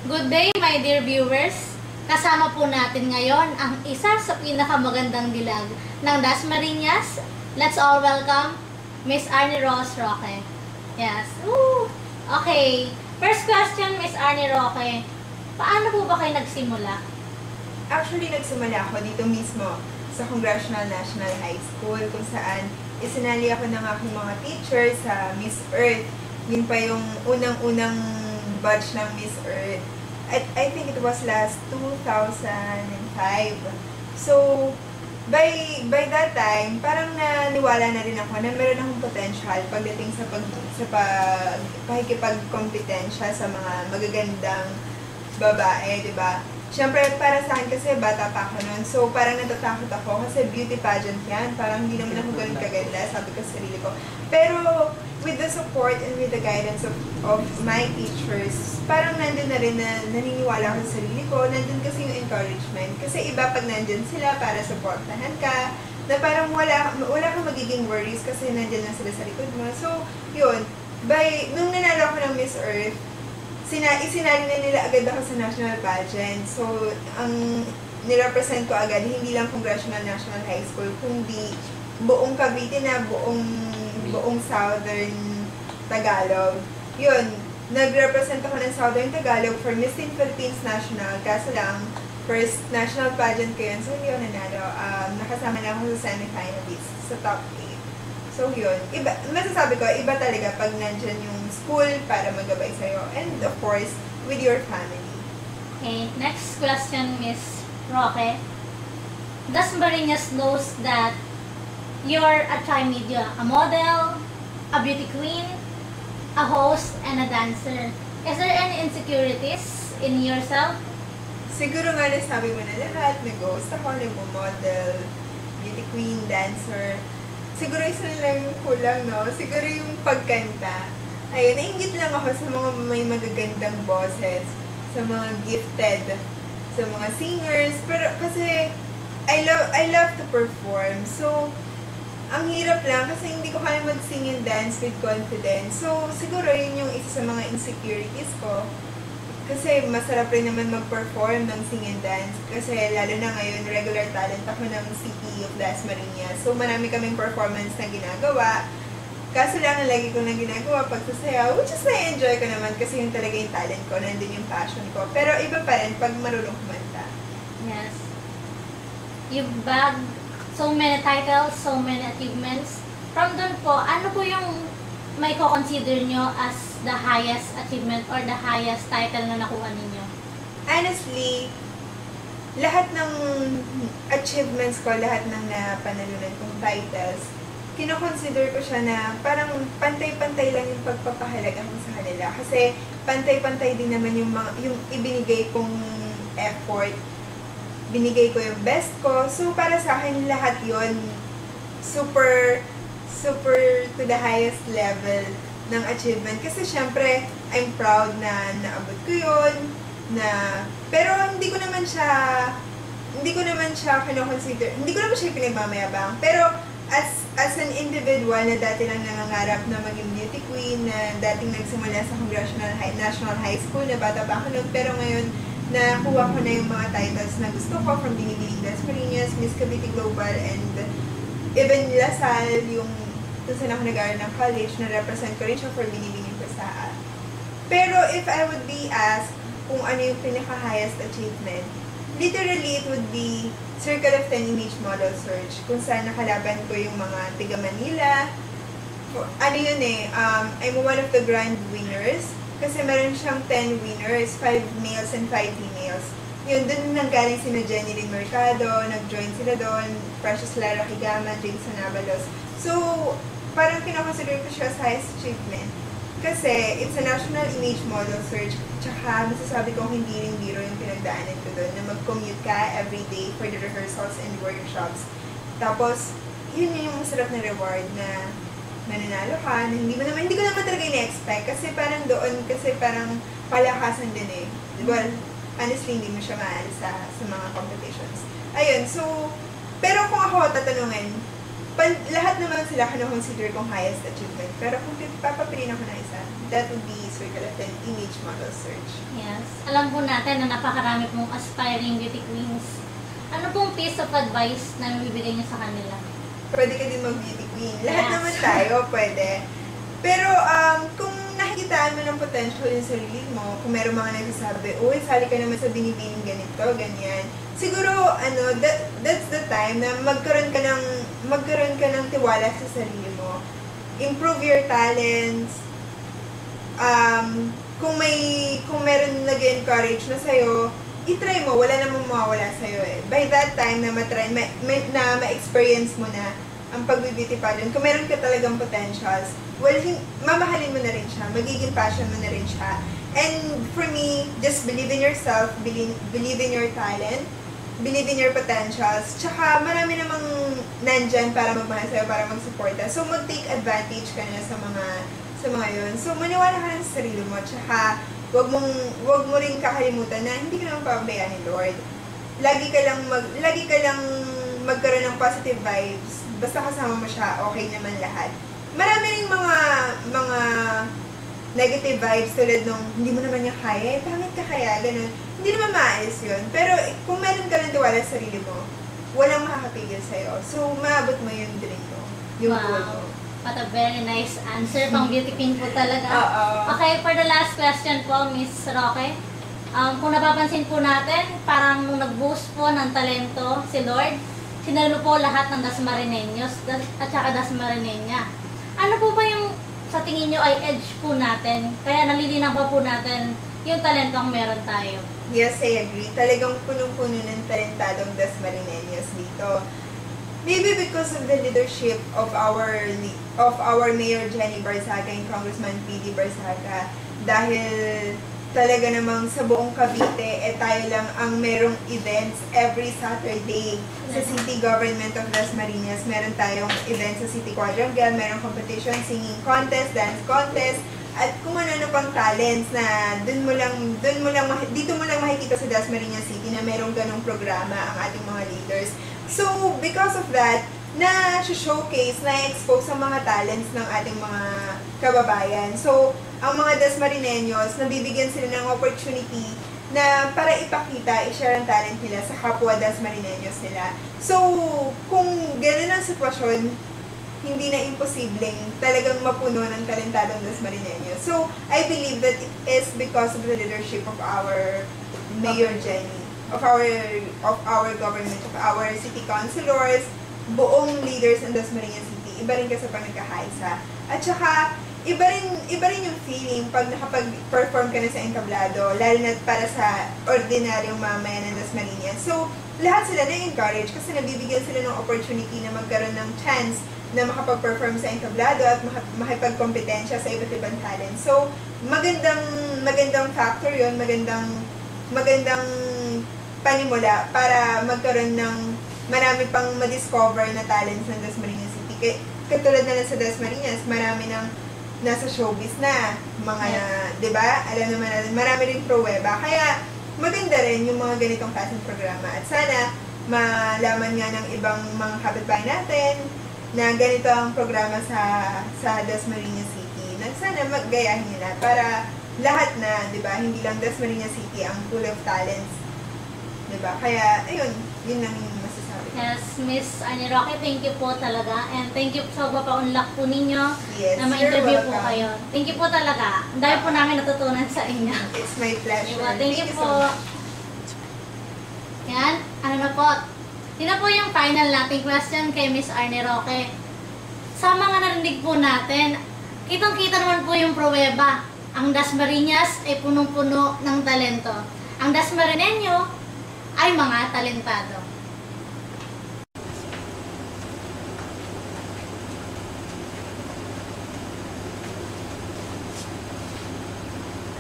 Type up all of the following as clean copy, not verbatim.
Good day, my dear viewers. Kasama po natin ngayon ang isa sa pinakamagandang dilag ng Dasmariñas. Let's all welcome Miss Arnie Rose Roque. Yes. Woo! Okay. First question, Miss Arnie Roque. Paano po ba kayo nagsimula? Actually, nagsimula ako dito mismo sa Congressional National High School kung saan isinali ako ng aking mga teacher sa Miss Earth. Yun pa yung unang-unang batch ng Miss Earth. I think it was last 2005. So, by that time, parang naniwala na rin ako na meron akong potential pagdating sa pakikipagkompetensya sa mga magagandang babae, di ba? Siyempre, para sa akin kasi bata pa ako noon. So, parang natatakot ako kasi beauty pageant yan. Parang hindi naman ako ganun kaganda, sabi ko sa sarili ko. Pero, with the support and with the guidance of my teachers, parang nandun na rin na naniniwala ako sa sarili ko. Nandun kasi yung encouragement. Kasi iba pag nandun sila para supportahan ka, na parang wala kang magiging worries kasi nandun lang sila sa likod mo. So, yun. Nung nanalo ako ng Miss Earth, isinali na nila agad ako sa national pageant. So, ang nirepresent ko agad, hindi lang Congressional National High School, kundi buong Cavite na buong Southern Tagalog. Yun, nag-represent ako ng Southern Tagalog for Miss Teen Philippines National. Kaso lang, first national pageant ko yun. So, yun, nanalo. Nakasama na ako sa semi-finalists, sa top 8. So, yun. Masasabi ko, iba talaga pag nandyan yung school para magabay sa'yo. And, of course, with your family. Okay, next question, Miss Roque. Dasmariñas knows that you're a trimedia, a model, a beauty queen, a host, and a dancer. Is there any insecurities in yourself? Siguro nga nasabi mo na lahat. Nag-host ako, nag-model, beauty queen, dancer. Siguro isa lang yung kulang, no? Siguro yung pagkanta. Ayun, nainggit lang ako sa mga may magagandang boses, sa mga gifted, sa mga singers. Pero kasi, I love to perform. So, ang hirap lang kasi hindi ko kaya mag-sing and dance with confidence. So, siguro yun yung isa sa mga insecurities ko. Kasi masarap rin naman mag-perform ng sing and dance. Kasi lalo na ngayon, regular talent ako ng City of Dasmariñas. So marami kaming performance na ginagawa. Kaso lang ang lagi ko na ginagawa pagsasayaw, which is na-enjoy ko naman kasi yung talaga yung talent ko, nandun yung passion ko. Pero iba pa rin pag marunong kumanta. Yes. You've bagged so many titles, so many achievements. From doon po, ano po yung may ko-consider nyo as the highest achievement or the highest title na nakuha ninyo? Honestly, lahat ng achievements ko, lahat ng napanalunan kong titles, kino-consider ko siya na parang pantay-pantay lang yung pagpapahalaga ko sa kanila. Kasi pantay-pantay din naman yung ibinigay kong effort. Binigay ko yung best ko. So, para sa akin, lahat yon super to the highest level ng achievement. Kasi syempre, I'm proud na naabot ko yun, pero hindi ko naman siya kino-consider, hindi ko naman siya pinagmamayabang. Pero, as an individual na dati lang nangangarap na maging beauty queen, na dating nagsimula sa Congressional National High School, na bata pa ako nun, pero ngayon, nakuha ko na yung mga titles na gusto ko from Binibining Dasmariñas, Miss Cavite Global, and even Lasal, yung kung saan ako nag-aaral ng college, na-represent ko rin siya for Binibining Pasaan. Pero if I would be asked kung ano yung pinaka-highest achievement, literally it would be Circle of 10 Image Model Search, kung saan nakalaban ko yung mga tiga Manila. Ano yun I'm one of the grand winners, kasi meron siyang 10 winners, 5 males and 5 females. Yun, dun nanggaling sina Jenny Lynn Mercado, nag-join sila doon, Precious Lara Higama, James Anabalos. So, parang kinoconsider ko siya as highest achievement. Kasi, it's a national image model search. Tsaka, masasabi ko hindi rin biro yung pinagdaanan ko doon, na mag-commute ka every day for the rehearsals and workshops. Tapos, yun yung masarap na reward na mananalo ka, na hindi ko naman talaga ina-expect. Kasi parang doon, parang palakasan din eh. Well, honestly, hindi mo siya maalis sa mga competitions. Ayun, so, pero kung ako tatanungin, lahat naman sila kino-consider kong highest achievement. Pero kung papapiliin ako na isa, that would be Circle of 10 Image Model Search. Yes. Alam alam po natin na napakarami pong aspiring beauty queens. Ano pong piece of advice na bibigay niyo sa kanila? Pwede ka din mag-beauty queen. Lahat Yes. naman tayo, pwede. Pero kung nakikitaan mo ng potential yung sarili mo, kung meron mga nagsasabi, uy, sali ka naman sa binibining ganito, ganyan. Siguro, that's the time na magkaroon ka ng tiwala sa sarili mo. Improve your talents. Kung meron nag-encourage na sa'yo, itry mo, wala namang mawawala sa'yo eh. By that time na ma-experience mo na ang pag-beauty pageant, kung meron ka talagang potentials, well, mamahalin mo na rin siya, magiging passion mo na rin siya. And for me, just believe in yourself, believe in your talent, believe in your potentials, tsaka marami namang nandyan para magmahal sa'yo, para mag-suporta. So, mag-take advantage ka na sa mga yun. So, maniwala ka lang sa sarili mo, tsaka wag mo rin kakalimutan na hindi ka naman pabayaan ni Lord. Lagi ka lang magkaroon ng positive vibes. Basta kasama mo siya, okay naman lahat. Marami ring mga negative vibes tulad nung hindi mo naman niya kaya, pangit ka kaya, ganun. Hindi naman maayos yun. Pero kung meron ka ng tiwala sa sarili mo, walang makakapigil sa'yo. So, maabot mo yung dream mo. Yung goal mo. What a very nice answer. Pang beauty queen po talaga. Oo. Okay, for the last question po, Miss Roque. Kung napapansin po natin, parang nung nag-boost po ng talento si Lord, sinalo po lahat ng Dasmarineños at saka Dasmarineña. Ano po ba yung sa tingin nyo ay edge po natin? Kaya nalilinaw pa po natin yung talentong meron tayo. Yes, I agree. Talagang punong-puno ng talentadong Dasmarineños dito. Maybe because of the leadership of our Mayor Jenny Barzaga and Congressman P.D. Barzaga. Dahil talaga namang sa buong Cavite, tayo lang ang merong events every Saturday sa City Government of Dasmariñas. Meron tayong events sa City Quadrangle, merong competition, singing contest, dance contest, at kung ano pang talents na dito mo lang makikita sa Dasmariñas City na merong ganong programa ang ating mga leaders. So, because of that, na-showcase, na-expose ang mga talents ng ating mga kababayan. So, ang mga Dasmarineños, nabibigyan sila ng opportunity na para ipakita, i-share ang talent nila sa kapwa Dasmarineños nila. So, kung gano'n ang sitwasyon, hindi na imposibleng talagang mapuno ng talentadong Dasmarineños. So, I believe that it is because of the leadership of our Mayor Jenny, of our government, of our city councilors, buong leaders ng Dasmariñas City. Iba rin kasi pag nagkakaisa. At saka, iba rin yung feeling pag nakapag-perform ka na sa entablado, lalo na para sa ordinaryong mamayan ng Dasmariñas. So, lahat sila na-encourage kasi nabibigyan sila ng opportunity na magkaroon ng chance na makapag-perform sa entablado at makipagkompetensya sa iba't ibang talent. So, magandang factor yun, magandang panimula para magkaroon ng marami pang ma-discover na talents ng Dasmariñas City. Katulad na lang sa Dasmariñas, marami nang nasa showbiz na, di ba? Alam naman natin, marami rin pro-weba. Kaya, maganda rin yung mga ganitong klaseng programa. At sana, malaman nga ng ibang mga kapitbahay natin na ganito ang programa sa Dasmariñas City. Na sana maggayahin nila para lahat na, di ba? Hindi lang Dasmariñas City ang full of talents. Di ba? Kaya, ayun, yun lang yung masasabi. Yes, Miss Annie Roque, thank you po talaga. And thank you sa pagpapaunlak po ninyo na ma-interview po kayo. Thank you po talaga. Ang dami po namin natutunan sa inyo. It's my pleasure. Diba? Thank you po. So much. Yan, ano na po. Yun na po yung final nating question kay Miss Annie Roque. Sa mga narinig po natin, kitang-kita naman po yung pruweba. Ang Dasmariñas ay punong-puno ng talento. Ang Dasmarineño ay mga talentado.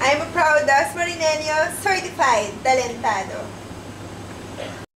I'm a proud Dasmarineño, certified talentado.